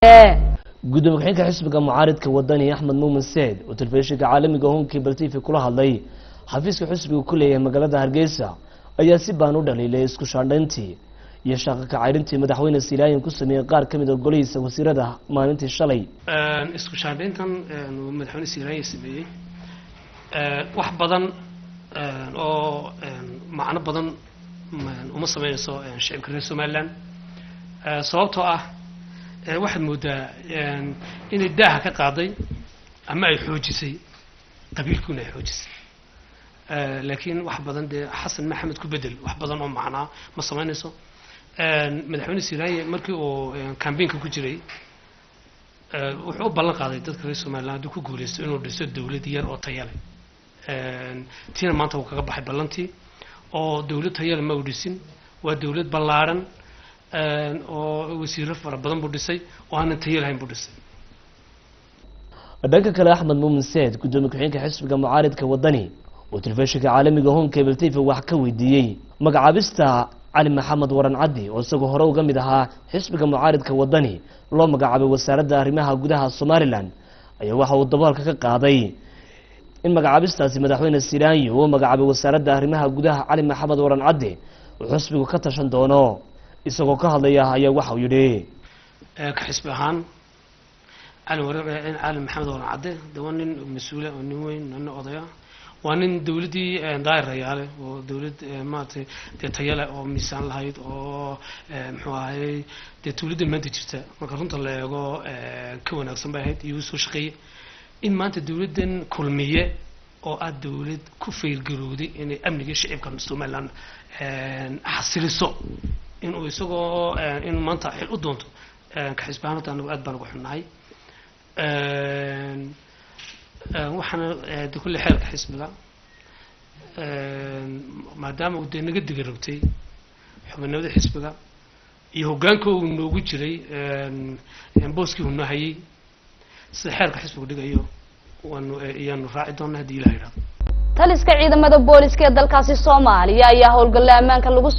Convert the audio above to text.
gudoomiye ku-xigeenka xisbiga mucaaridka wadani Axmed Muumin Said oo telefishinka caalamiga Honkey Baltifi kula hadlay xafiiska xisbiga ku leeyahay magaalada Hargeysa ayaa si baan u dhaliilay isku shaandhayntii iyo shaqo ka cayrintii madaxweyne Silaayin ku sameeyay qaar kamid ah golihiisa wasiirada maalintii shalay isku shaandhayntan madaxweyne Silaayin sameeyay wax badan oo macno badan uma sameeyso shacabka reer Soomaaliland sababtoo ah waxaad moodaa inay daaha ka qaaday ama ay xoojisay qabiilkuna ay xoojisay laakiin wax badan xasan maxamed ku bedel wax badan oo macnaa ma sameynayso madaxweyne Silaayin markii uu campaign-ka ku jiray wuxuu u ballan qaaday dadka reer Soomaaliland ku guuleysto inuu dhiso dawlad yar oo tayo leh tina maanta uu kaga baxay ballantii oo dawlad tayo leh ma u dhisin waa dawlad ballaaran oo wasiiro fara badan buu dhisay oo aan tayo lahayn buu dhisay dhanka kale Axmed Muumin Said gudoomiye ku-xigeenka xisbiga mucaaridka wadani oo telefishinka caalamiga Honkey Baltifi wax ka weydiiyay magacaabista Ali Maxamed Waran Caddi oo isagoo hore uga mid ahaa xisbiga mucaaridka wadani loo magacaabay wasaaradda arrimaha gudaha Somaliland ayaa waxa uu daboolka ka qaaday in magacaabistaasi madaxweyne Silaayin uu magacaabay wasaaradda arrimaha gudaha Ali Maxamed Waran Caddi oo xisbigu ka tashan doono isagoo ka hadlaya ayaa waxa uu yidhi ka xisbi ahaan Ali Maxamed Waran Caddi waa nin mas'uul ah oo nin weyn nin odaya waa nin dawladii daayirayaal oo dawlad maartay tayo leh oo miisaan lahayd oo muxuu ahaayay dawladda maanta jirta marka runta la eego ka wanaagsan bay ahayd iyo soo shaqeeyay in maanta dawladdan kulmiye oo aad dawlad ku feergarowday inay amniga shacabka Soomaaliland xasiliso inuu isagoo in maanta xil u doonto ka xisbaanada anagu aad baan ugu xunnahay waxaana kulli xeerka xisbiga maadaama uu naga digarogtay xubinimada xisbiga iyo hoggaanka uu noogu jiray booskii uu nahayay sida xeerka xisbigu dhigayo iyaanu raaci doonaa haddii Ilaahay yiraahdo taliska ciidamada booliska ee dalkaasi Soomaaliya ayaa howlgallada ammaanka lagu